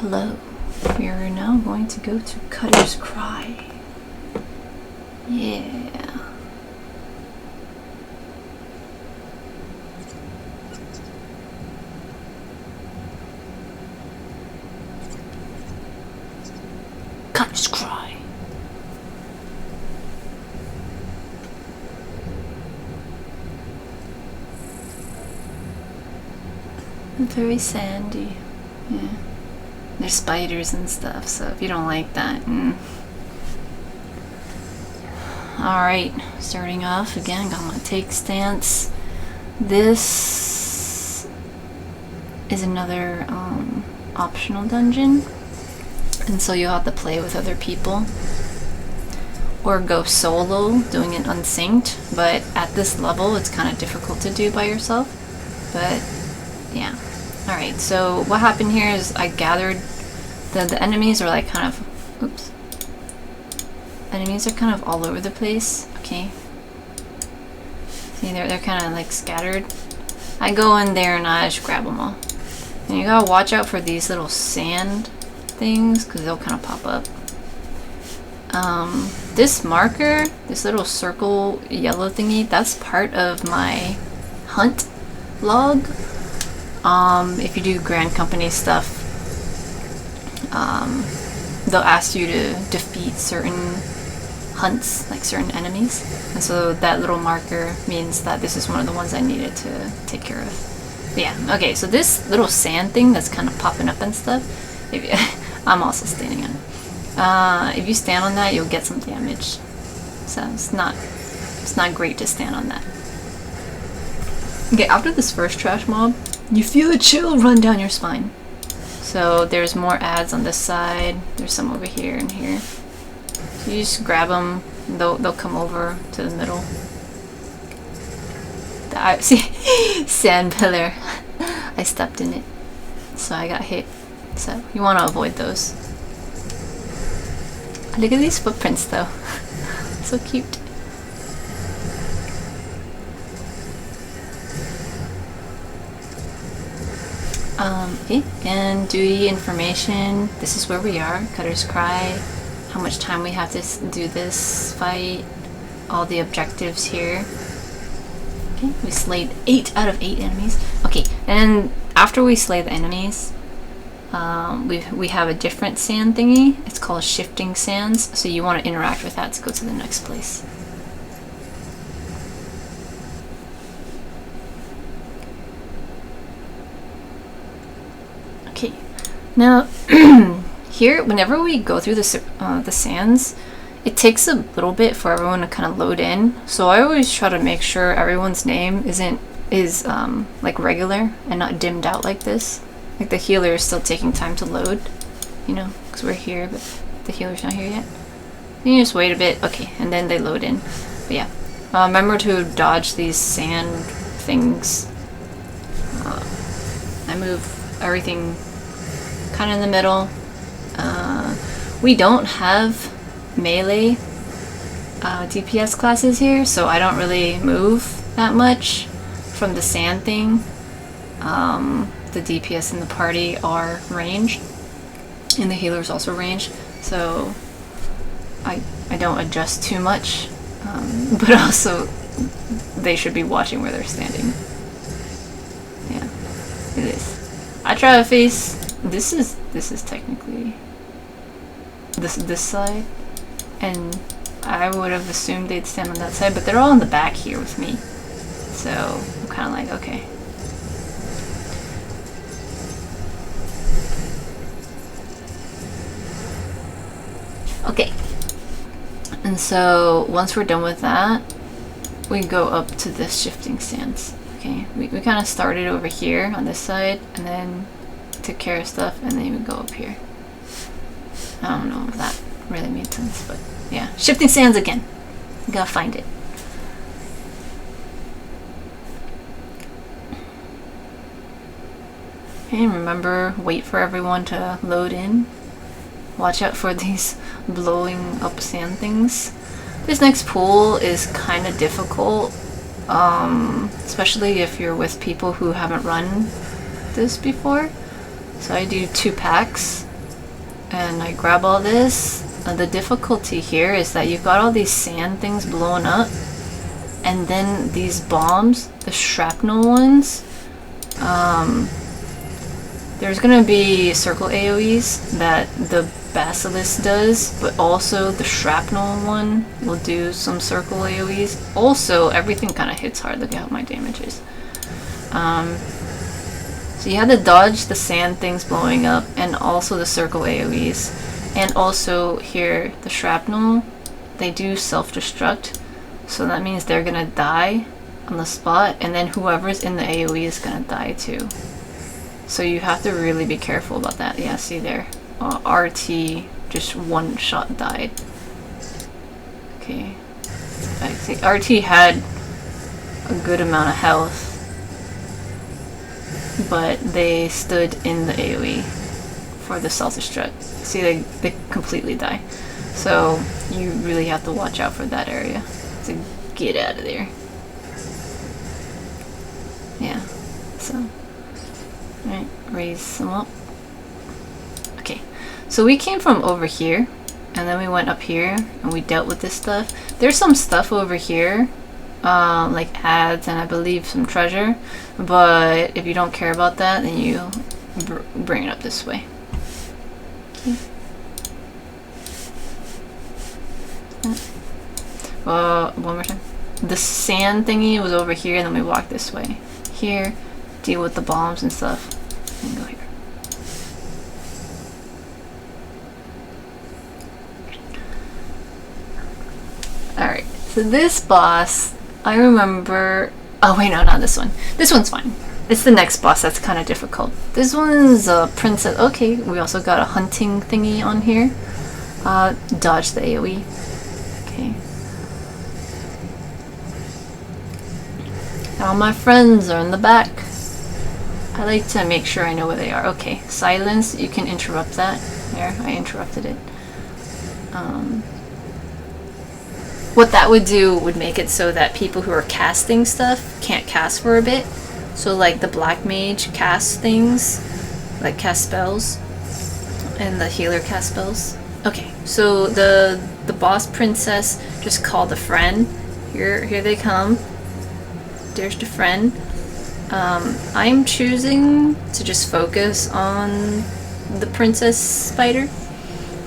Hello. We are now going to go to Cutter's Cry. Yeah. Cutter's Cry. Very sandy. Yeah. There's spiders and stuff, so if you don't like that. Alright, starting off again, got my take stance. This is another optional dungeon, and so you'll have to play with other people or go solo doing it unsynced, but at this level it's kind of difficult to do by yourself. But yeah. Alright, so what happened here is I gathered the enemies are like kind of, oops. Enemies are kind of all over the place, okay? See, they're kind of like scattered. I go in there and I just grab them all. And you gotta watch out for these little sand things, because they'll kind of pop up. This marker, this little circle yellow thingy, that's part of my hunt log. If you do Grand Company stuff, they'll ask you to defeat certain hunts, like certain enemies. And so that little marker means that this is one of the ones I needed to take care of. But yeah, okay, so this little sand thing that's kind of popping up and stuff, if you, I'm also standing on it. If you stand on that, you'll get some damage. So it's not great to stand on that. Okay, after this first trash mob, you feel a chill run down your spine. So there's more ads on this side. There's some over here and here. So you just grab them. They'll come over to the middle. See, sand pillar. I stepped in it, so I got hit. So you want to avoid those. Look at these footprints, though. So cute. Okay, and duty information. This is where we are, Cutter's Cry. How much time we have to do this fight. All the objectives here. Okay, we slayed 8 out of 8 enemies. Okay, and after we slay the enemies, we have a different sand thingy. It's called shifting sands, so you want to interact with that to go to the next place. Okay, now here, whenever we go through the sands, it takes a little bit for everyone to kind of load in. So I always try to make sure everyone's name is like regular and not dimmed out like this. Like the healer is still taking time to load, you know, because we're here, but the healer's not here yet. Then you just wait a bit, okay, and then they load in. But yeah, remember to dodge these sand things. I move everything kind of in the middle. We don't have melee DPS classes here, so I don't really move that much from the sand thing. The DPS in the party are ranged, and the healer's also ranged, so I don't adjust too much, but also they should be watching where they're standing. Yeah, it is. I try to face. This is technically this side, and I would have assumed they'd stand on that side, but they're all in the back here with me, so I'm kind of like, okay. Okay, and so once we're done with that, we go up to this shifting stance. Okay, we kind of started over here on this side, and then took care of stuff, and then we go up here. I don't know if that really made sense, but yeah. Shifting sands again. You gotta find it. And remember, wait for everyone to load in. Watch out for these blowing up sand things. This next pool is kind of difficult, especially if you're with people who haven't run this before. So I do 2 packs, and I grab all this. The difficulty here is that you've got all these sand things blowing up, and then these bombs, the shrapnel ones, there's gonna be circle AoEs that the Basilisk does, but also the shrapnel one will do some circle AoEs. Also, everything kind of hits hard. Look at how my damage is. So you have to dodge the sand things blowing up, and also the circle AoEs. And also here, the shrapnel, they do self-destruct. So that means they're gonna die on the spot, and then whoever's in the AoE is gonna die too. So you have to really be careful about that. Yeah, see there. RT just one shot died. Okay. I see RT had a good amount of health, but they stood in the AoE for the self-destruct. See, they completely die. So you really have to watch out for that area. So get out of there. Yeah. So, alright, raise them up. Okay. So we came from over here, and then we went up here, and we dealt with this stuff. There's some stuff over here, like ads, and I believe some treasure. But if you don't care about that, then you bring it up this way. Okay. One more time. The sand thingy was over here, and then we walked this way. Here, deal with the bombs and stuff, and go here. Alright, so this boss, I remember... Oh wait, no, not this one. This one's fine. It's the next boss that's kind of difficult. This one's a princess. Okay, we also got a hunting thingy on here. Dodge the AoE. Okay. All my friends are in the back. I like to make sure I know where they are. Okay, silence. You can interrupt that. There, I interrupted it. What that would do would make it so that people who are casting stuff can't cast for a bit. So like the black mage casts things, like cast spells, and the healer cast spells. Okay, so the boss princess just called a friend. Here they come. There's the friend. I'm choosing to just focus on the princess spider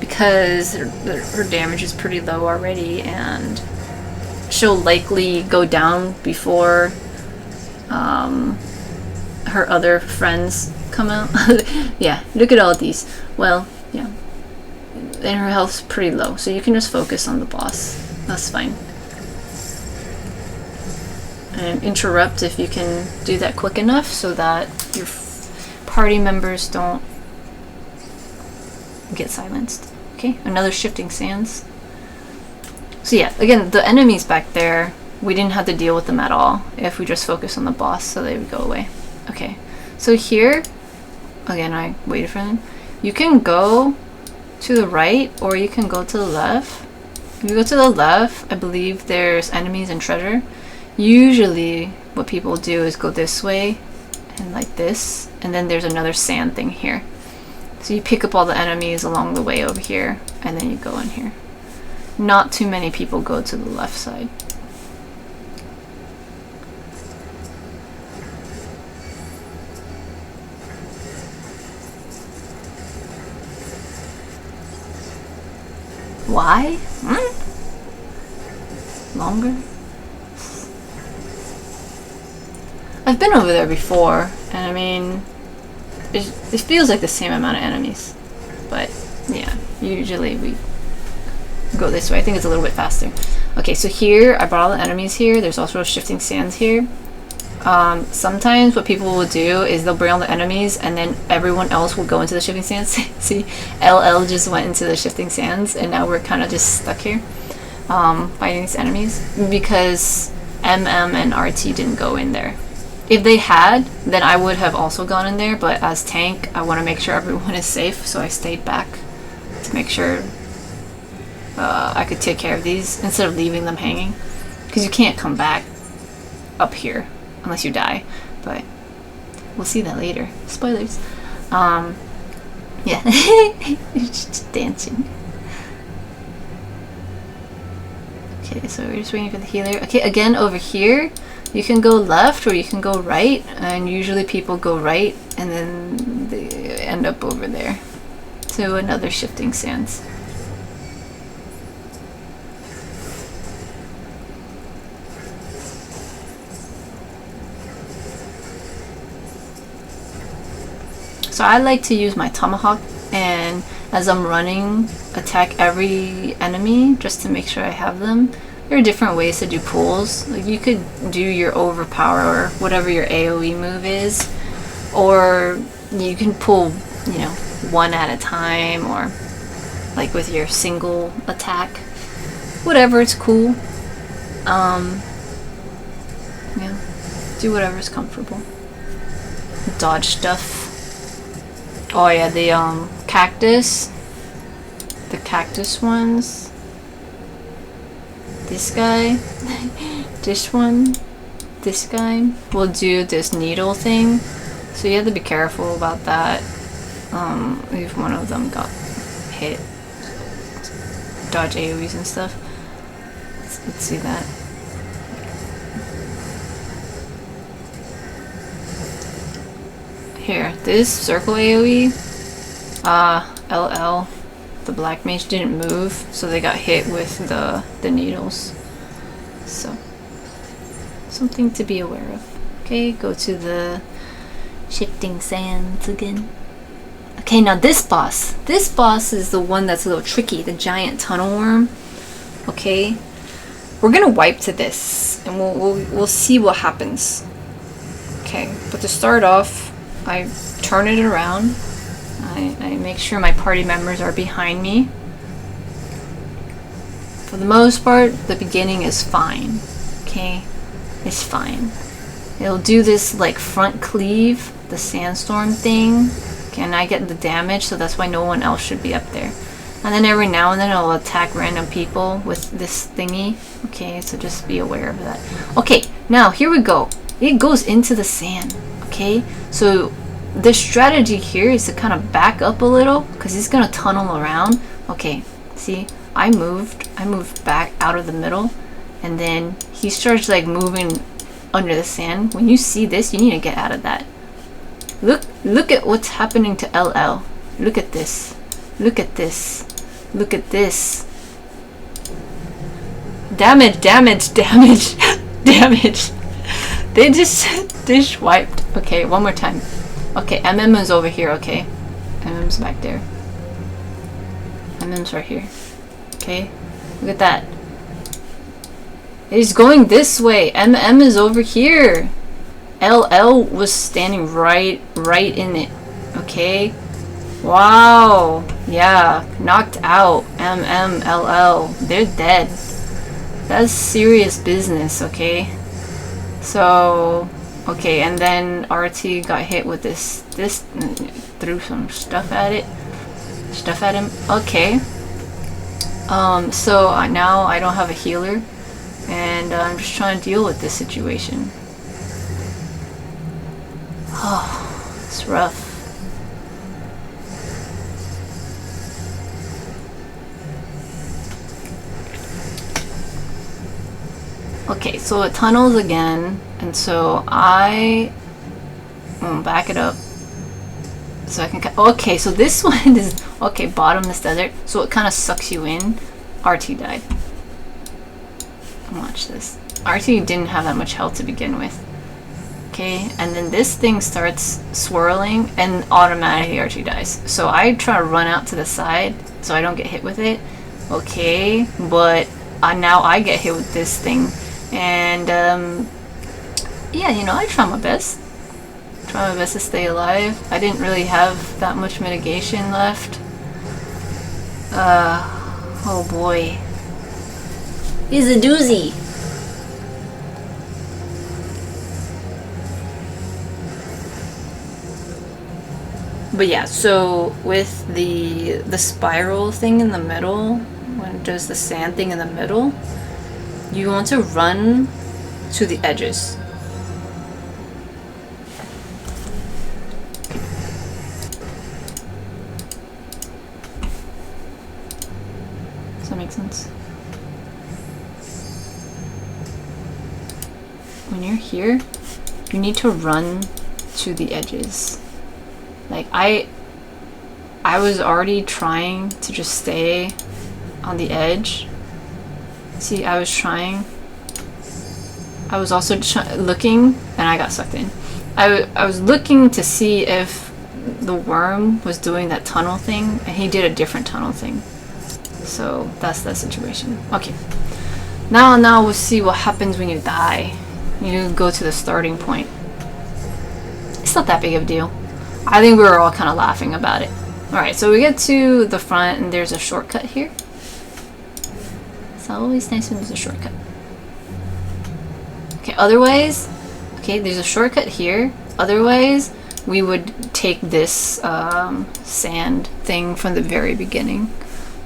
because her damage is pretty low already, and she'll likely go down before her other friends come out. Yeah, look at all these. Well, yeah. And her health's pretty low, so you can just focus on the boss. That's fine. And interrupt if you can do that quick enough so that your party members don't get silenced. Okay, another shifting sands. So yeah, again, the enemies back there, we didn't have to deal with them at all if we just focus on the boss, so they would go away. Okay, so here, again, I waited for them. You can go to the right or you can go to the left. If you go to the left, I believe there's enemies and treasure. Usually what people do is go this way and like this, and then there's another sand thing here. So you pick up all the enemies along the way over here, and then you go in here. Not too many people go to the left side. Why? Longer? I've been over there before, and I mean, it feels like the same amount of enemies. But, yeah, usually we go this way. I think it's a little bit faster. Okay, so here, I brought all the enemies here. There's also shifting sands here. Sometimes what people will do is they'll bring all the enemies, and then everyone else will go into the shifting sands. See, LL just went into the shifting sands, and now we're kind of just stuck here fighting these enemies because MM and RT didn't go in there. If they had, then I would have also gone in there, but as tank, I want to make sure everyone is safe, so I stayed back to make sure I could take care of these instead of leaving them hanging, because you can't come back up here unless you die, but we'll see that later. Spoilers. Yeah. It's just dancing. Okay, so we're just waiting for the healer. Okay, again over here, you can go left or you can go right, and usually people go right and then they end up over there to another shifting sands. So I like to use my tomahawk, and as I'm running, attack every enemy just to make sure I have them. There are different ways to do pulls. Like you could do your overpower or whatever your AoE move is, or you can pull, you know, one at a time, or like with your single attack. Whatever, it's cool. Yeah, do whatever's comfortable. Dodge stuff. Oh yeah, the cactus. The cactus ones. This guy. This one. This guy will do this needle thing. So you have to be careful about that. If one of them got hit. Dodge AoEs and stuff. Let's see that. Here, this circle AoE, LL, the black mage didn't move, so they got hit with the needles. So, something to be aware of. Okay, go to the shifting sands again. Okay, now this boss. This boss is the one that's a little tricky, the giant tunnel worm. Okay, we're gonna wipe to this, and we'll see what happens. Okay, but to start off, I turn it around. I make sure my party members are behind me. For the most part, the beginning is fine. Okay, it's fine. It'll do this like front cleave, the sandstorm thing. Okay, and I get the damage, so that's why no one else should be up there. And then every now and then it'll attack random people with this thingy. Okay, so just be aware of that. Okay, now here we go. It goes into the sand. Okay, so the strategy here is to kind of back up a little because he's gonna tunnel around. Okay, see, I moved back out of the middle, and then he starts like moving under the sand. When you see this, you need to get out of that. Look at what's happening to LL. Look at this. Look at this. Look at this. Damage, damage, damage, damage. They just wiped. Okay, one more time. Okay, MM is over here, okay? MM's back there. MM's right here. Okay, look at that. He's going this way. MM is over here. LL was standing right in it. Okay? Wow. Yeah, knocked out. MM, LL. They're dead. That's serious business, okay? So, okay, and then RT got hit with this threw some stuff at him. Okay. So now I don't have a healer, and I'm just trying to deal with this situation. Oh, it's rough. Okay, so it tunnels again, and so I back it up so I can. Okay, so this one is okay. Bottomless desert, so it kind of sucks you in. RT died. Watch this. RT didn't have that much health to begin with. Okay, and then this thing starts swirling, and automatically RT dies. So I try to run out to the side so I don't get hit with it. Okay, but now I get hit with this thing. And yeah, you know, I try my best. Try my best to stay alive. I didn't really have that much mitigation left. Oh boy. He's a doozy. But yeah, so with the spiral thing in the middle, when it does the sand thing in the middle, you want to run to the edges. make sense. When you're here, you need to run to the edges. Like I was already trying to just stay on the edge. See, I was trying. I was also looking, and I got sucked in. I was looking to see if the worm was doing that tunnel thing, and he did a different tunnel thing. So that's that situation. Okay. Now we'll see what happens when you die. You go to the starting point. It's not that big of a deal. I think we were all kind of laughing about it. Alright, so we get to the front, and there's a shortcut here. It's always nice when there's a shortcut. Okay, otherwise, okay, there's a shortcut here. Otherwise, we would take this sand thing from the very beginning.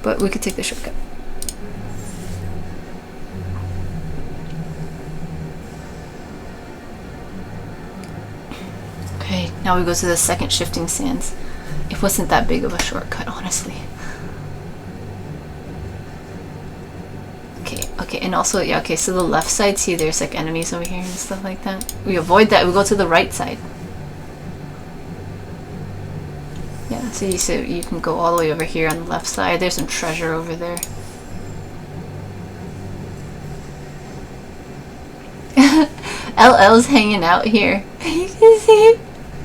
But we could take the shortcut. Okay, now we go to the second shifting sands. It wasn't that big of a shortcut, honestly. Okay, and also, yeah, okay, so the left side, see there's like enemies over here and stuff like that. We avoid that, we go to the right side. Yeah, so you can go all the way over here on the left side. There's some treasure over there. LL's hanging out here. You can see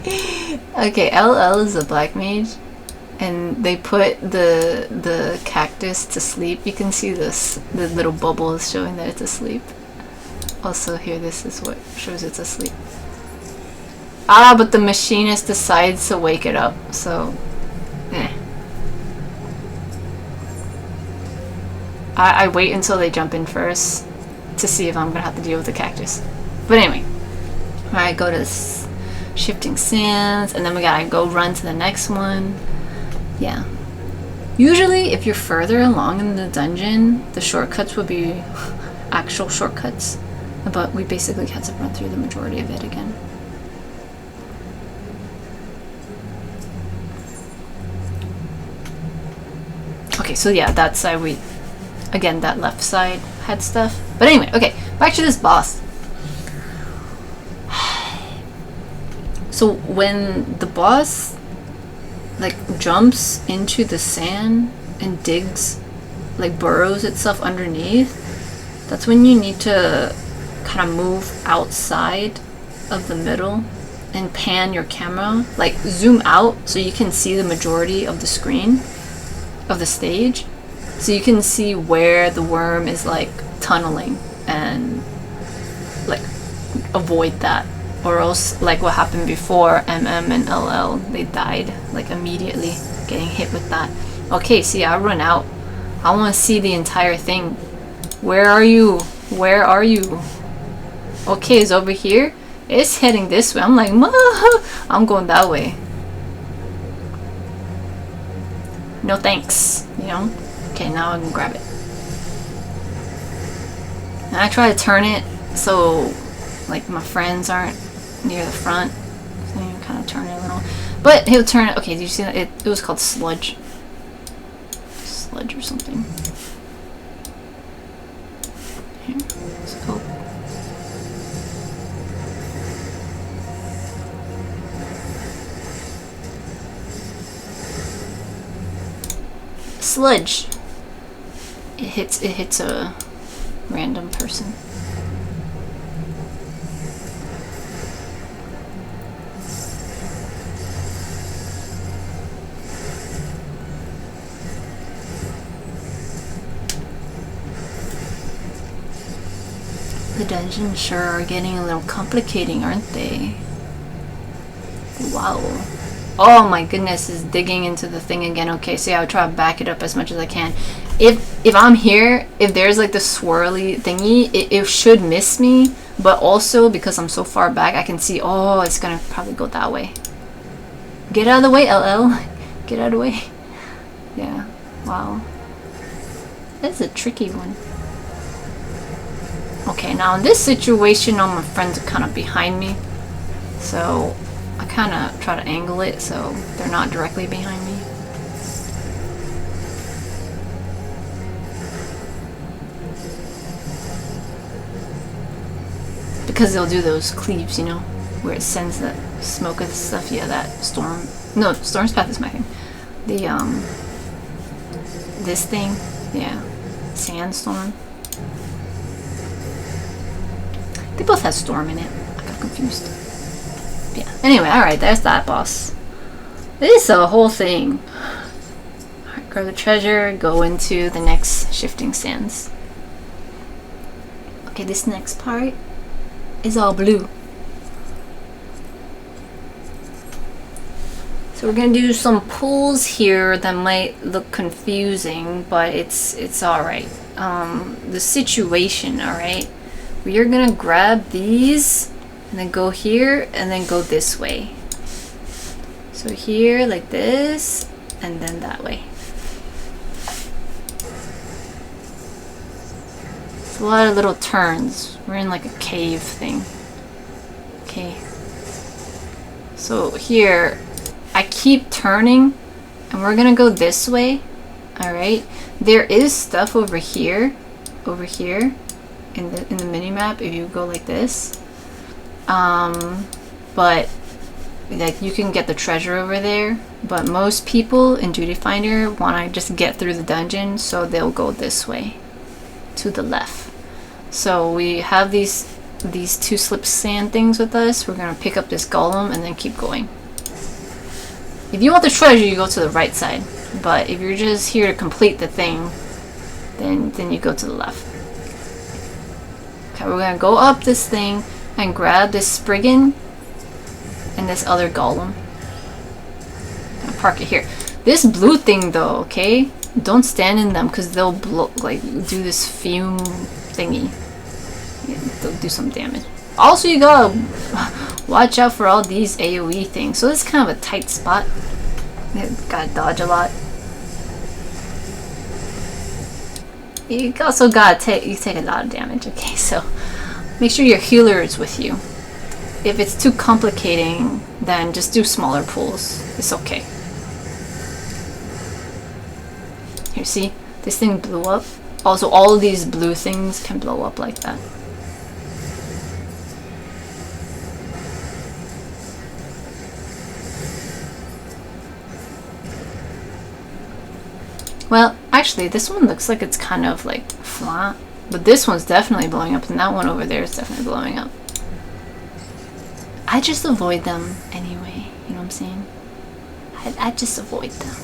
it. Okay, LL is a black mage. And they put the cactus to sleep. You can see this, the little bubbles showing that it's asleep. Also here, this is what shows it's asleep. Ah, but the machinist decides to wake it up, so I wait until they jump in first to see if I'm gonna have to deal with the cactus. But anyway, alright, go to this shifting sands, and then we gotta go run to the next one. Yeah. Usually, if you're further along in the dungeon, the shortcuts will be actual shortcuts. But we basically had to run through the majority of it again. Okay, so yeah, that side again, that left side had stuff. But anyway, okay, back to this boss. So when the boss like jumps into the sand and digs, like burrows itself underneath, that's when you need to kind of move outside of the middle and pan your camera, like zoom out so you can see the majority of the screen of the stage, so you can see where the worm is like tunneling and like avoid that. Or else, like what happened before, MM and LL, they died like immediately getting hit with that. Okay, see, I run out. I want to see the entire thing. Where are you? Where are you? Okay, it's over here. It's heading this way. I'm like, I'm going that way. No thanks, you know? Okay, now I can grab it. And I try to turn it so like my friends aren't near the front, so you kind of turn it a little, but he'll turn it. Okay, did you see that? It was called sludge or something. Here, so sludge. It hits a random person. The dungeons sure are getting a little complicating, aren't they? Wow. Oh my goodness, is digging into the thing again. Okay, so yeah, I'll try to back it up as much as I can. If I'm here, if there's like the swirly thingy, it should miss me. But also, because I'm so far back, I can see, oh, it's gonna probably go that way. Get out of the way, LL. Get out of the way. Yeah, wow. That's a tricky one. Okay, now in this situation, all my friends are kind of behind me. So I kind of try to angle it so they're not directly behind me. because they'll do those cleaves, you know, where it sends that smoke and stuff. Yeah, that storm. No, storm's path is my thing. The this thing, yeah, sandstorm. They both have storm in it. I got confused. Yeah. Anyway, all right, there's that boss. This is a whole thing. All right, grab the treasure. Go into the next shifting sands. Okay, this next part is all blue. So we're gonna do some pulls here that might look confusing, but it's all right. The situation, all right. We are gonna grab these and then go here and then go this way. So here, like this, and then that way. It's a lot of little turns. We're in like a cave thing. Okay. So here, I keep turning, and we're gonna go this way. All right. There is stuff over here, in the mini map. If you go like this, but like you can get the treasure over there. But most people in Duty Finder want to just get through the dungeon, so they'll go this way, to the left. So we have these two slip sand things with us. We're gonna pick up this golem and then keep going. If you want the treasure, you go to the right side. But if you're just here to complete the thing, then you go to the left. Okay, we're gonna go up this thing and grab this Spriggan and this other golem. I'm gonna park it here. This blue thing though, okay? Don't stand in them because they'll blow, like do this fume thingy. Yeah, they'll do some damage. Also, you gotta watch out for all these AoE things. So this is kind of a tight spot. You gotta dodge a lot. You also gotta take a lot of damage. Okay, so make sure your healer is with you. If it's too complicating, then just do smaller pulls. It's okay. Here, see? This thing blew up. Also, all of these blue things can blow up like that. Well, actually, this one looks like it's kind of like flat. But this one's definitely blowing up, and that one over there is definitely blowing up. I just avoid them anyway, you know what I'm saying? I just avoid them.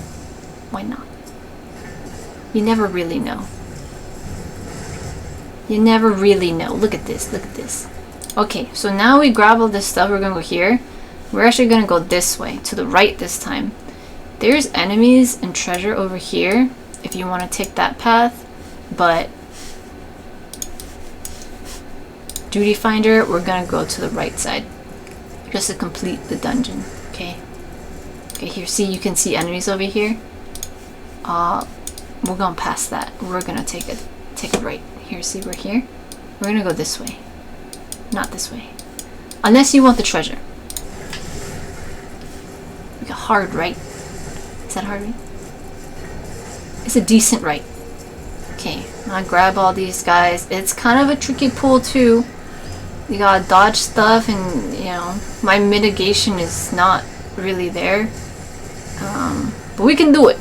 Why not? You never really know. You never really know. Look at this, look at this. Okay, so now we grab all this stuff, we're gonna go here. We're actually gonna go this way, to the right this time. There's enemies and treasure over here, if you want to take that path, but Duty Finder, we're gonna go to the right side just to complete the dungeon. Okay. Okay, here, see, you can see enemies over here. We're gonna pass that. We're gonna take it right. Here, see, we're here. We're gonna go this way, not this way, unless you want the treasure. Like a hard right. Is that hard right? It's a decent right. Okay, I grab all these guys. It's kind of a tricky pull too. You gotta dodge stuff, and you know, my mitigation is not really there. But we can do it.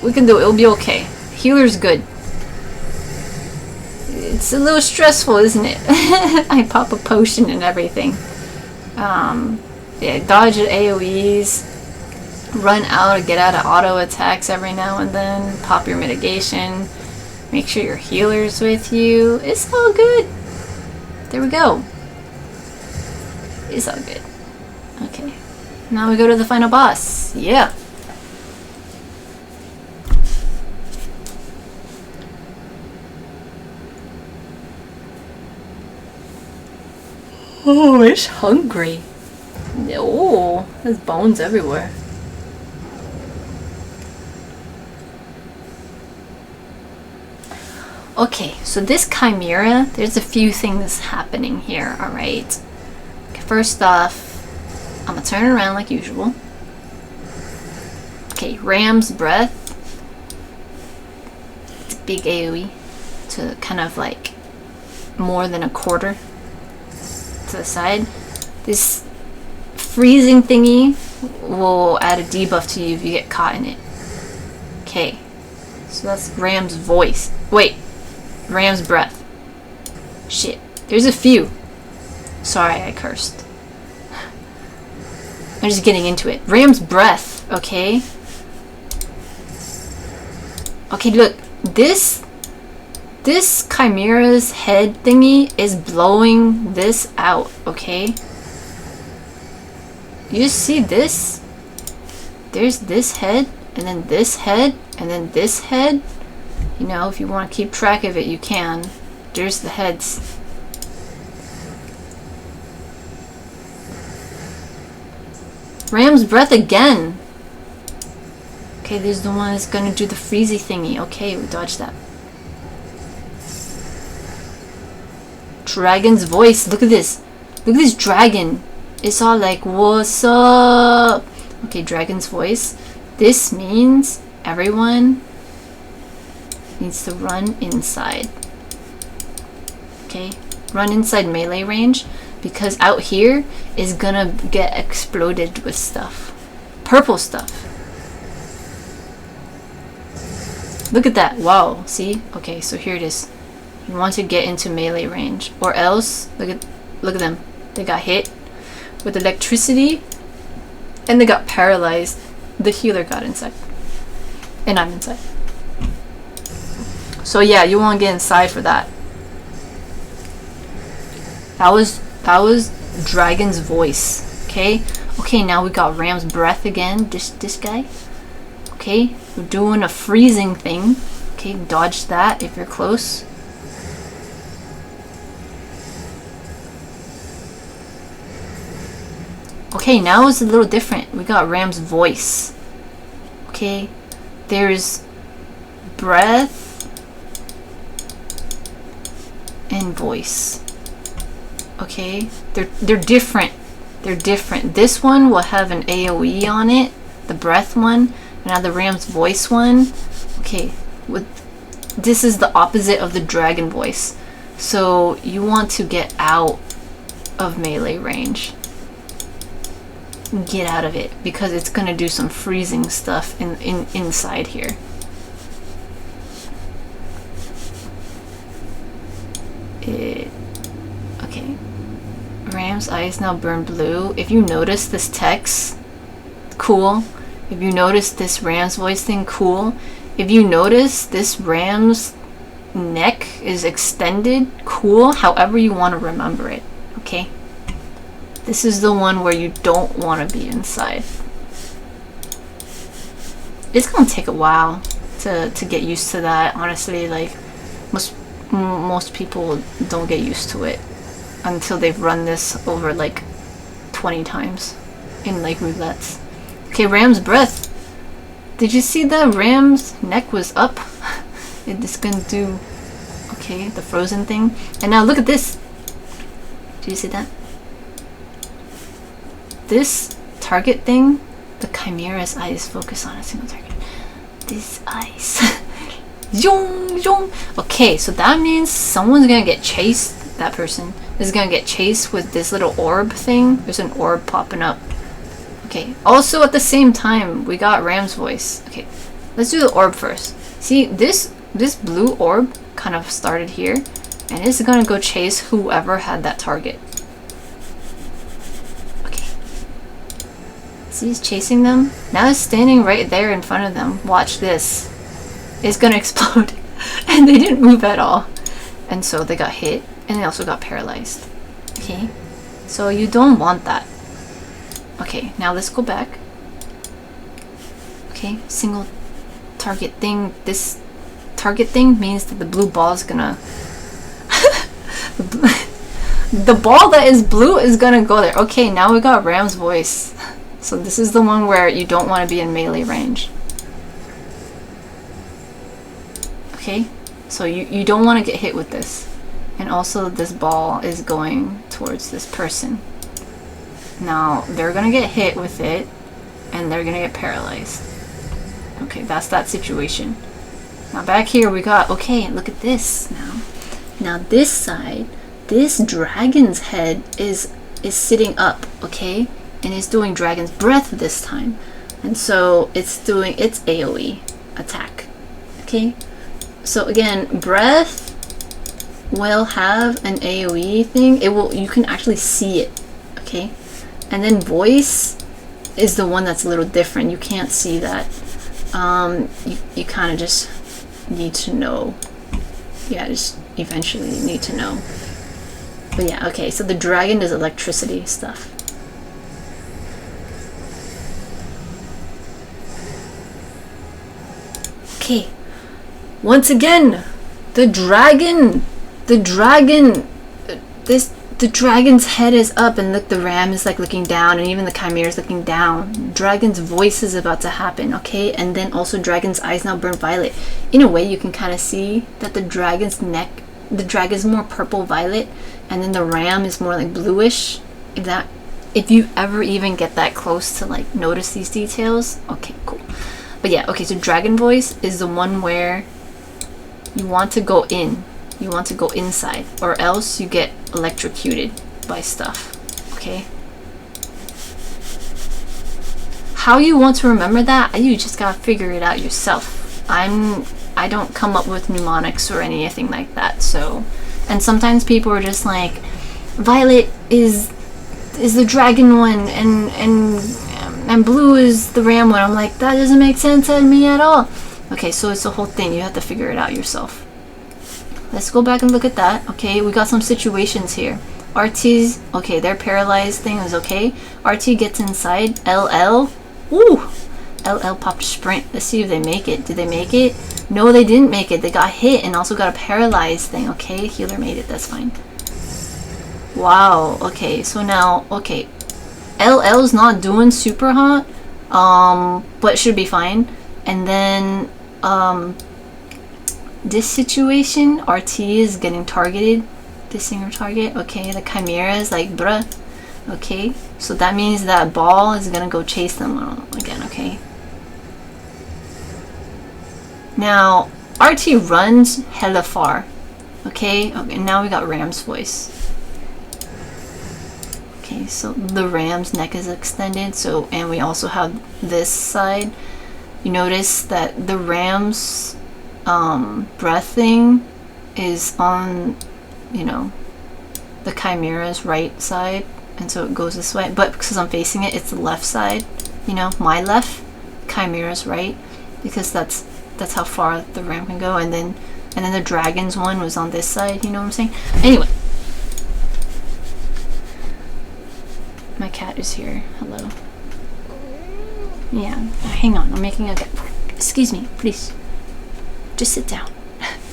We can do it. It'll be okay. Healer's good. It's a little stressful, isn't it? I pop a potion and everything. Yeah, dodge AoEs. Run out or get out of auto attacks every now and then. Pop your mitigation. Make sure your healer's with you. It's all good. There we go. It's all good. Okay. Now we go to the final boss. Yeah. Oh, it's hungry. Oh, there's bones everywhere. Okay, so this chimera, there's a few things happening here, alright? Okay, first off, I'm gonna turn around like usual. Okay, Ram's Breath. It's a big AoE to kind of like more than a quarter to the side. This freezing thingy will add a debuff to you if you get caught in it. Okay, so that's Ram's voice. Wait, Ram's breath. Shit, there's a few. Sorry, I cursed. I'm just getting into it. Ram's breath, okay? Okay, look, this Chimera's head thingy is blowing this out, okay? You see this? There's this head, and then this head, and then this head. You know, if you want to keep track of it, you can. There's the heads. Ram's breath again. Okay, there's the one that's gonna do the freezy thingy. Okay, we dodged that. Dragon's voice. Look at this. Look at this dragon. It's all like, what's up? Okay, dragon's voice. This means everyone needs to run inside. Okay, run inside melee range, because out here is gonna get exploded with stuff. Purple stuff. Look at that. Wow, see? Okay, so here it is. You want to get into melee range, or else look at them. They got hit with electricity and they got paralyzed. The healer got inside, and I'm inside. So yeah, you want to get inside for that. That was dragon's voice. Okay, now we got Ram's breath again. This guy. Okay, we're doing a freezing thing. Okay, dodge that if you're close. Okay, now it's a little different. We got Ram's voice. Okay, there's breath and voice. Okay, they're different. They're different. This one will have an AoE on it, the breath one, and now the Ram's voice one. Okay, this is the opposite of the dragon voice. So you want to get out of melee range. Get out of it, because it's gonna do some freezing stuff inside here. Okay. Ram's eyes now burn blue. If you notice this text, cool. If you notice this Ram's voice thing, cool. If you notice this Ram's neck is extended, cool. However you want to remember it, okay? This is the one where you don't want to be inside. It's gonna take a while to get used to that. Honestly, like most people don't get used to it until they've run this over like 20 times in like roulettes. Okay, Ram's breath. Did you see that Ram's neck was up? It's gonna do, okay, the frozen thing. And now look at this. Do you see that? This target thing, the Chimera's eyes focus on a single target. These eyes. Okay, so that means someone's gonna get chased. That person is gonna get chased with this little orb thing. There's an orb popping up. Okay, also at the same time, we got Ram's voice. Okay, let's do the orb first. See, this blue orb kind of started here, and it's gonna go chase whoever had that target. See, it's chasing them. Now it's standing right there in front of them. Watch this. It's gonna explode. And they didn't move at all. And so they got hit. And they also got paralyzed. Okay? So you don't want that. Okay, now let's go back. Okay, single target thing. This target thing means that the blue ball is gonna... the ball that is blue is gonna go there. Okay, now we got Ram's voice. So this is the one where you don't want to be in melee range. Okay, so you don't want to get hit with this. And also this ball is going towards this person. Now they're gonna get hit with it and they're gonna get paralyzed. Okay, that's that situation. Now back here we got, okay, look at this now. Now this side, this dragon's head is sitting up, okay? And it's doing dragon's breath this time. And so it's doing its AoE attack. Okay? So again, breath will have an AoE thing. You can actually see it. Okay? And then voice is the one that's a little different. You can't see that. You kind of just need to know. Yeah, just eventually you need to know. But yeah, okay, so the dragon is electricity stuff. Okay, once again, the dragon's head is up, and look, the ram is like looking down, and even the chimera is looking down. Dragon's voice is about to happen, okay? And then also dragon's eyes now burn violet. In a way, you can kind of see that the dragon's neck, the dragon is more purple violet, and then the ram is more like bluish. If you ever even get that close to like notice these details, okay, cool. But yeah, okay, so dragon voice is the one where you want to go in. You want to go inside, or else you get electrocuted by stuff, okay? How you want to remember that, you just gotta figure it out yourself. I don't come up with mnemonics or anything like that, so... And sometimes people are just like, violet is the dragon one, and blue is the ram one. I'm like, that doesn't make sense to me at all. Okay, so it's the whole thing. You have to figure it out yourself. Let's go back and look at that. Okay, we got some situations here. RT's, okay, their paralyzed thing is okay. RT gets inside. LL, ooh! LL popped sprint. Let's see if they make it. Did they make it? No, they didn't make it. They got hit and also got a paralyzed thing. Okay, healer made it. That's fine. Wow, okay, so now, okay. LL's not doing super hot, but should be fine. And then, this situation, RT is getting targeted. This single target. Okay, the chimera is like, bruh. Okay, so that means that ball is gonna go chase them again, okay? Now, RT runs hella far. Okay, now we got Ram's voice. Okay, so the ram's neck is extended, so, and we also have this side. You notice that the ram's breath thing is on, you know, the chimera's right side, and so it goes this way. But because I'm facing it, it's the left side. You know, my left, chimera's right, because that's how far the ram can go. And then the dragon's one was on this side. You know what I'm saying? Anyway. My cat is here. Hello. Yeah, hang on. I'm making a guide. Excuse me, please. Just sit down.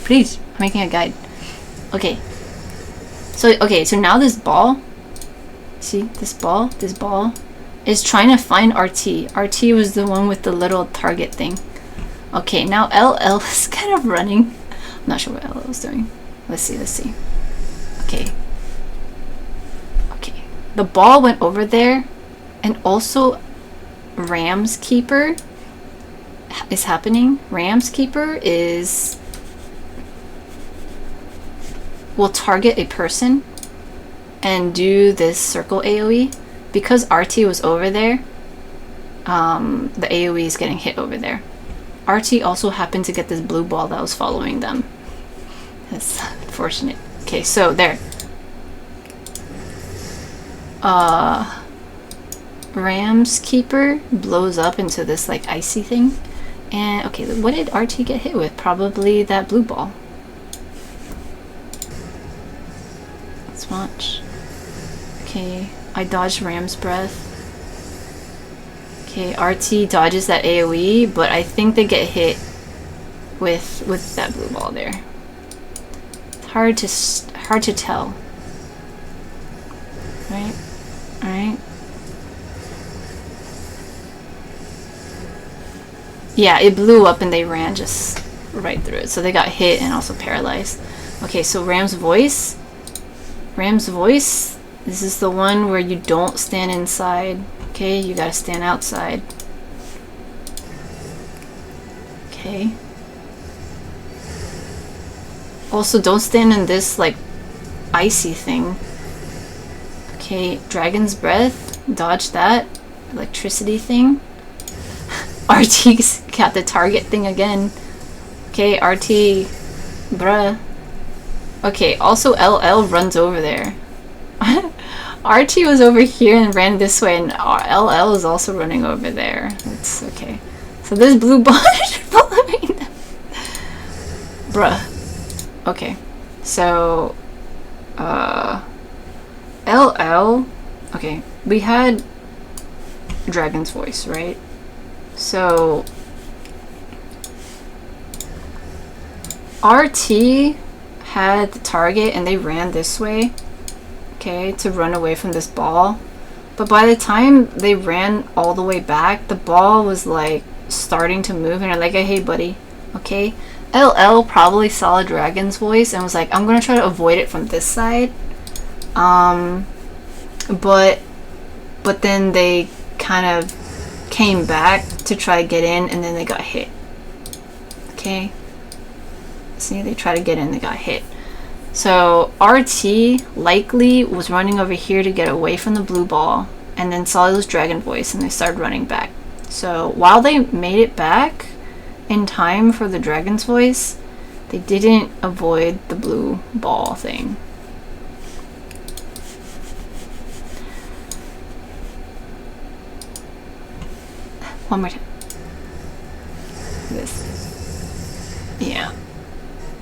Please. I'm making a guide. Okay. So now this ball. See, this ball is trying to find RT. RT was the one with the little target thing. Okay, now LL is kind of running. I'm not sure what LL is doing. Let's see. Okay. The ball went over there, and also Ram's Keeper is happening. Ram's Keeper will target a person and do this circle AoE. Because RT was over there, the AoE is getting hit over there. RT also happened to get this blue ball that was following them. That's unfortunate. Okay, so there. Ram's Keeper blows up into this like icy thing. And okay, what did RT get hit with? Probably that blue ball. Let's watch. Okay, I dodged Ram's breath. Okay, RT dodges that AoE, but I think they get hit with that blue ball there. It's hard to tell. Right? Alright. Yeah, it blew up and they ran just right through it. So they got hit and also paralyzed. Okay, so Ram's voice. Ram's voice. This is the one where you don't stand inside. Okay, you gotta stand outside. Okay. Also, don't stand in this like icy thing. Okay, Dragon's Breath. Dodge that. Electricity thing. RT's got the target thing again. Okay, RT. Bruh. Okay, also LL runs over there. RT was over here and ran this way, and LL is also running over there. That's okay. So this blue ball is following them. Bruh. Okay. So, LL. Okay, we had Dragon's Voice, right? So, RT had the target and they ran this way, okay, to run away from this ball. But by the time they ran all the way back, the ball was like starting to move and they're like, hey buddy, okay. LL probably saw a Dragon's Voice and was like, I'm gonna try to avoid it from this side. But then they kind of came back to try to get in and then they got hit. Okay. See, they tried to get in, they got hit. So RT likely was running over here to get away from the blue ball and then saw this Dragon Voice and they started running back. So while they made it back in time for the Dragon's Voice, they didn't avoid the blue ball thing. One more time. This. Yeah.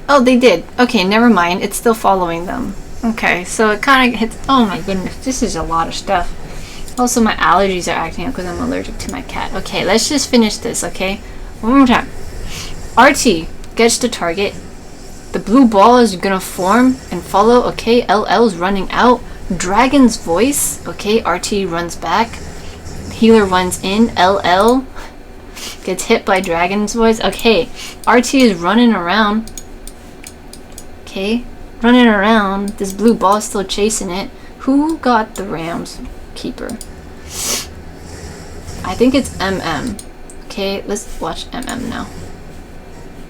Oh, they did. Okay, never mind. It's still following them. Okay, so it kind of hits... Oh my goodness, this is a lot of stuff. Also, my allergies are acting up because I'm allergic to my cat. Okay, let's just finish this, okay? One more time. RT gets the target. The blue ball is gonna form and follow. Okay, LL's running out. Dragon's Voice. Okay, RT runs back. Healer runs in. LL gets hit by Dragon's Voice. Okay, RT is running around. Okay, running around. This blue ball is still chasing it. Who got the Rams Keeper? I think it's MM. Okay, let's watch MM now.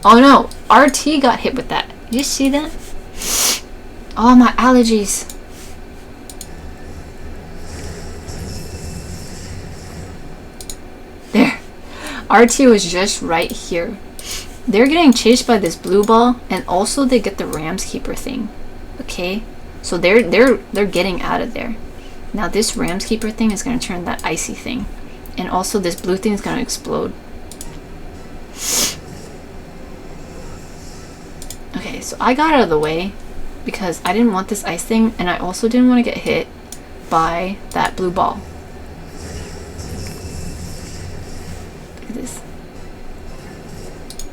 Oh no, RT got hit with that. Did you see that? Oh, my allergies. There. RT was just right here. They're getting chased by this blue ball, and also they get the Rams Keeper thing. Okay, so they're getting out of there. Now this Rams Keeper thing is gonna turn that icy thing, and also this blue thing is gonna explode. Okay, so I got out of the way because I didn't want this ice thing, and I also didn't want to get hit by that blue ball. Look at this.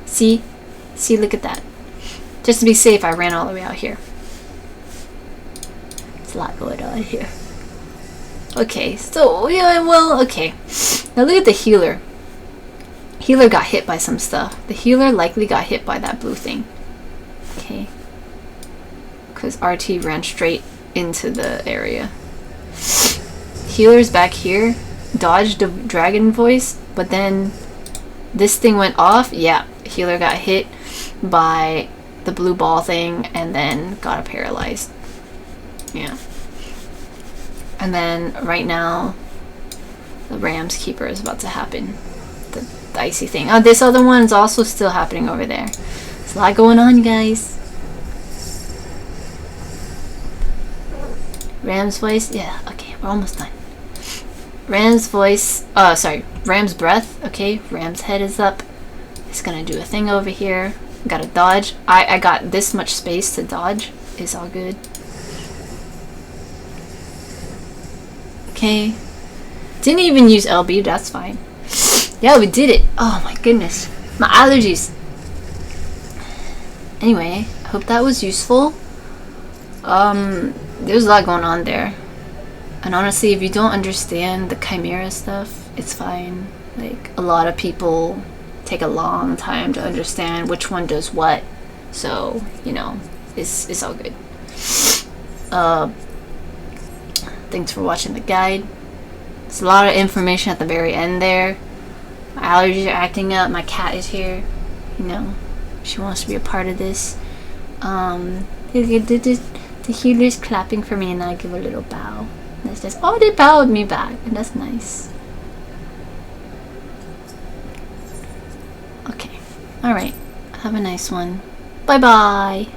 See, look at that. Just to be safe, I ran all the way out here. There's a lot going on here. Okay, so, yeah, well, okay. Now look at the healer. Healer got hit by some stuff. The healer likely got hit by that blue thing. Okay. Because RT ran straight into the area. Healer's back here. Dodged the Dragon Voice, but then this thing went off. Yeah. Healer got hit by the blue ball thing and then got paralyzed. Yeah. And then right now the Rams Keeper is about to happen. The icy thing. Oh, this other one is also still happening over there. There's a lot going on, guys. Ram's Voice. Yeah, okay, we're almost done. Ram's Voice. Sorry. Ram's Breath. Okay, Ram's head is up. It's gonna do a thing over here. Gotta dodge. I got this much space to dodge. It's all good. Okay. Didn't even use LB, that's fine. Yeah, we did it. Oh my goodness. My allergies. Anyway, I hope that was useful. There's a lot going on there. And honestly, if you don't understand the Chimera stuff, it's fine. Like, a lot of people take a long time to understand which one does what, so you know, it's all good. Thanks for watching the guide. There's a lot of information at the very end there. My allergies are acting up. My cat is here, you know, she wants to be a part of this. The healer's clapping for me and I give a little bow. That's just, oh, they bowed me back. And that's nice. Okay. Alright. Have a nice one. Bye-bye.